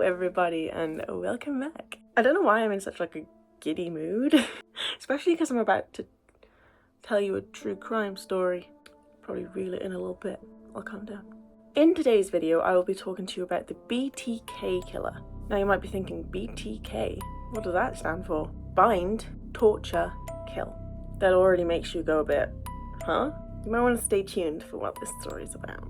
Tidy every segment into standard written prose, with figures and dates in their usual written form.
everybody, and welcome back. I don't know why I'm in such like a giddy mood, especially because I'm about to tell you a true crime story. Probably reel it in a little bit. I'll calm down. In today's video, I will be talking to you about the BTK killer. Now you might be thinking, BTK? What does that stand for? Bind, torture, kill. That already makes you go a bit, huh? You might want to stay tuned for what this story is about.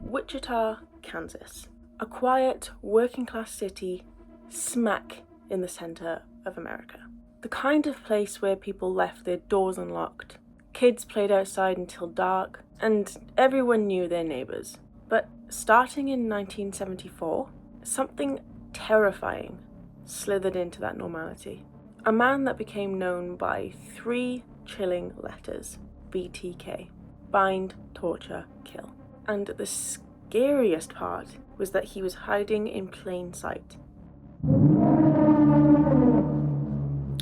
Wichita, Kansas. A quiet, working-class city smack in the center of America. The kind of place where people left their doors unlocked, kids played outside until dark, and everyone knew their neighbors. But starting in 1974, something terrifying slithered into that normality. A man that became known by 3 chilling letters: BTK. Bind, torture, kill. And the scariest part was that he was hiding in plain sight.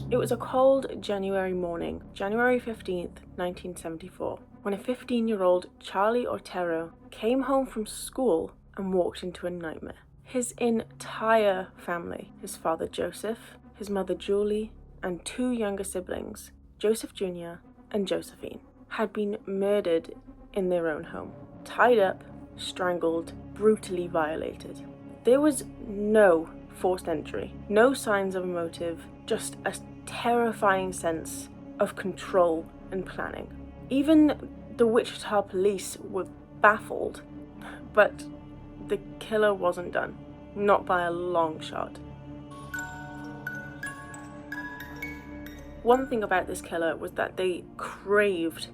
It was a cold January morning, January 15th, 1974, when a 15-year-old Charlie Otero came home from school and walked into a nightmare. His entire family, his father Joseph, his mother Julie, and 2 younger siblings, Joseph Jr. and Josephine, had been murdered in their own home. Tied up, strangled, brutally violated. There was no forced entry, no signs of a motive, just a terrifying sense of control and planning. Even the Wichita police were baffled, but the killer wasn't done, not by a long shot. One thing about this killer was that they craved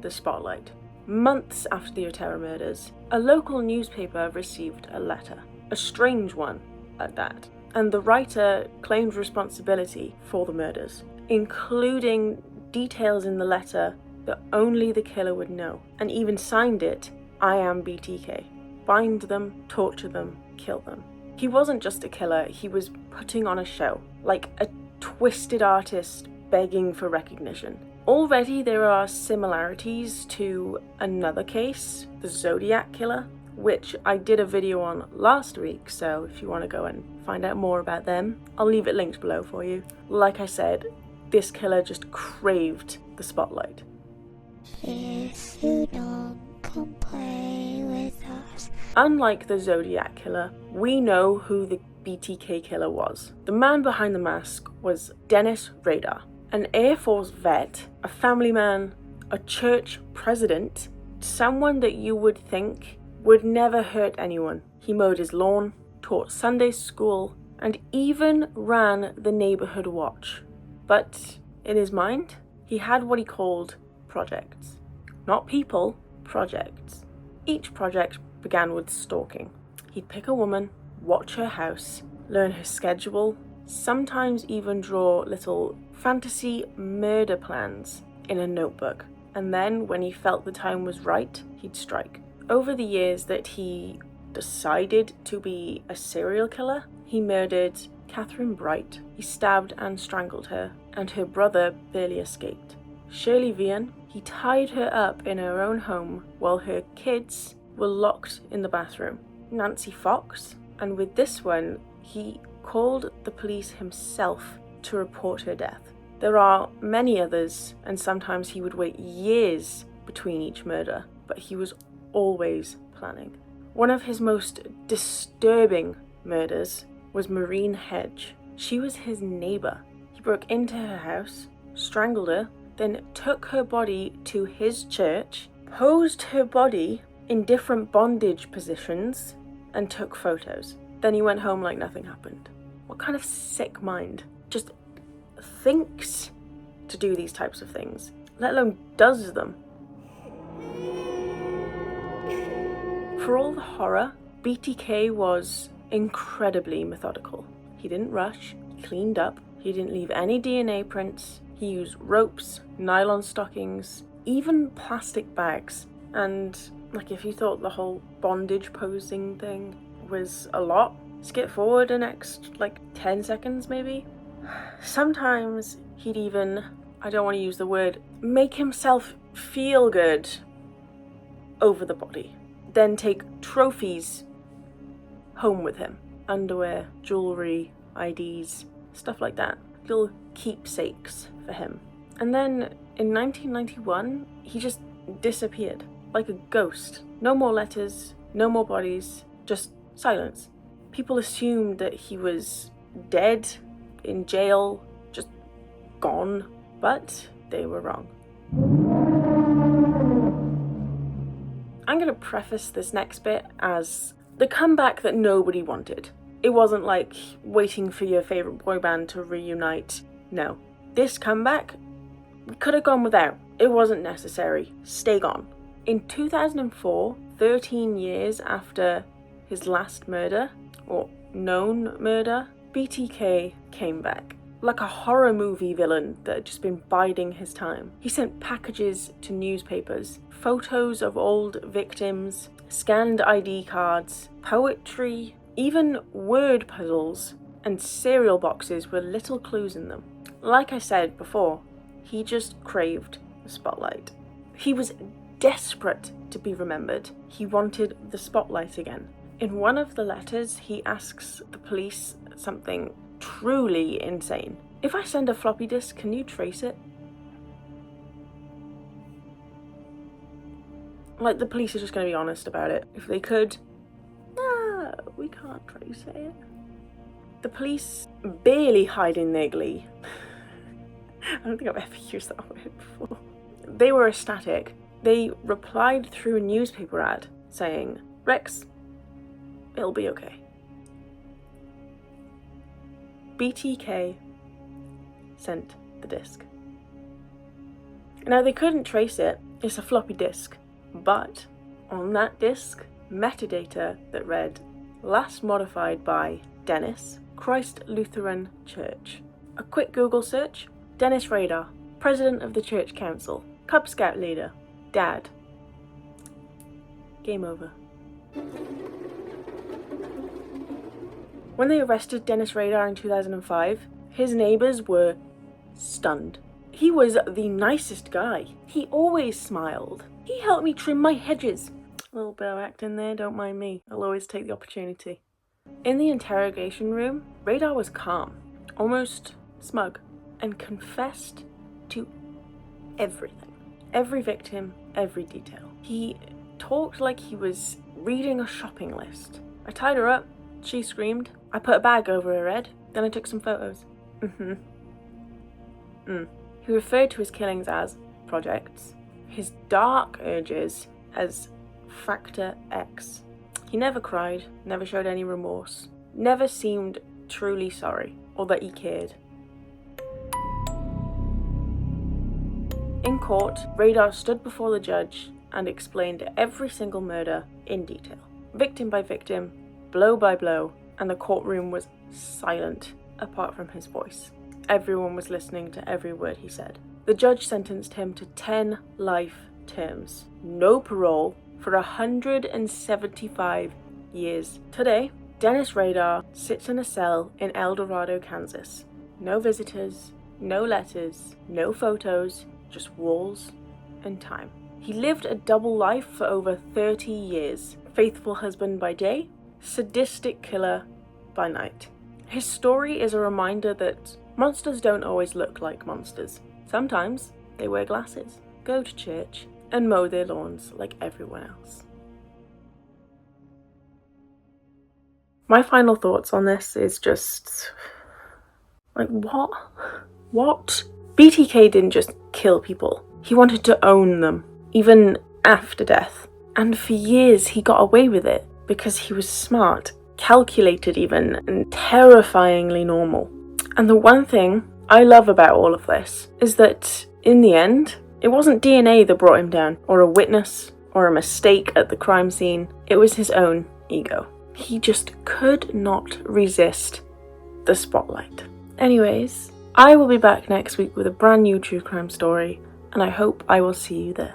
the spotlight. Months after the Otero murders, a local newspaper received a letter, a strange one at that, and the writer claimed responsibility for the murders, including details in the letter that only the killer would know, and even signed it, "I am BTK. Bind them, torture them, kill them." He wasn't just a killer, he was putting on a show, like a twisted artist begging for recognition. Already there are similarities to another case, the Zodiac killer, which I did a video on last week, so if you want to go and find out more about them, I'll leave it linked below for you. Like I said, this killer just craved the spotlight. If you don't come play with us. Unlike the Zodiac killer, we know who the BTK killer was. The man behind the mask was Dennis Rader, an Air Force vet, a family man, a church president, someone that you would think would never hurt anyone. He mowed his lawn, taught Sunday school, and even ran the neighborhood watch. But in his mind, he had what he called projects. Not people, projects. Each project began with stalking. He'd pick a woman, watch her house, learn her schedule, sometimes even draw little fantasy murder plans in a notebook. And then when he felt the time was right, he'd strike. Over the years that he decided to be a serial killer, he murdered Catherine Bright. He stabbed and strangled her, and her brother barely escaped. Shirley Vian, he tied her up in her own home while her kids were locked in the bathroom. Nancy Fox, and with this one, he called the police himself to report her death. There are many others, and sometimes he would wait years between each murder, but he was always planning. One of his most disturbing murders was Maureen Hedge. She was his neighbor. He broke into her house, strangled her, then took her body to his church, posed her body in different bondage positions, and took photos. Then he went home like nothing happened. What kind of sick mind just thinks to do these types of things, let alone does them? For all the horror, BTK was incredibly methodical. He didn't rush, he cleaned up, he didn't leave any DNA prints, he used ropes, nylon stockings, even plastic bags. And like, if you thought the whole bondage posing thing was a lot, skip forward the next 10 seconds maybe. Sometimes he'd even, I don't want to use the word, make himself feel good over the body. Then take trophies home with him. Underwear, jewelry, IDs, stuff like that. Little keepsakes for him. And then in 1991, he just disappeared like a ghost. No more letters, no more bodies, just silence. People assumed that he was dead, in jail, just gone, but they were wrong. I'm going to preface this next bit as the comeback that nobody wanted. It wasn't like waiting for your favourite boy band to reunite. No. This comeback, we could have gone without. It wasn't necessary. Stay gone. In 2004, 13 years after his last murder, or known murder, BTK came back. Like a horror movie villain that had just been biding his time. He sent packages to newspapers, photos of old victims, scanned ID cards, poetry, even word puzzles, and cereal boxes with little clues in them. Like I said before, he just craved the spotlight. He was desperate to be remembered. He wanted the spotlight again. In one of the letters, he asks the police something truly insane. If I send a floppy disk, can you trace it? Like, the police are just going to be honest about it. If they could, no, we can't trace it. The police barely hiding their glee. I don't think I've ever used that word before. They were ecstatic. They replied through a newspaper ad saying, "Rex, it'll be okay." BTK sent the disc. Now, they couldn't trace it. It's a floppy disk. But on that disc, metadata that read, "Last modified by Dennis, Christ Lutheran Church." A quick Google search, Dennis Rader, President of the Church Council, Cub Scout leader, Dad. Game over. When they arrested Dennis Rader in 2005, his neighbours were stunned. He was the nicest guy. He always smiled. He helped me trim my hedges. A little bit of acting there, don't mind me. I'll always take the opportunity. In the interrogation room, Rader was calm, almost smug, and confessed to everything. Every victim, every detail. He talked like he was reading a shopping list. I tied her up. She screamed. I put a bag over her head. Then I took some photos. He referred to his killings as projects, his dark urges as Factor X. He never cried, never showed any remorse, never seemed truly sorry, or that he cared. In court, Rader stood before the judge and explained every single murder in detail, victim by victim, blow by blow, and the courtroom was silent apart from his voice. Everyone was listening to every word he said. The judge sentenced him to 10 life terms, no parole, for 175 years. Today, Dennis Rader sits in a cell in El Dorado, Kansas. No visitors, no letters, no photos, just walls and time. He lived a double life for over 30 years. Faithful husband by day, sadistic killer by night. His story is a reminder that monsters don't always look like monsters. Sometimes they wear glasses, go to church, and mow their lawns like everyone else. My final thoughts on this is just, like, what? What? BTK didn't just kill people. He wanted to own them, even after death. And for years he got away with it because he was smart, calculated even, and terrifyingly normal. And the one thing I love about all of this is that, in the end, it wasn't DNA that brought him down, or a witness, or a mistake at the crime scene. It was his own ego. He just could not resist the spotlight. Anyways, I will be back next week with a brand new true crime story, and I hope I will see you there.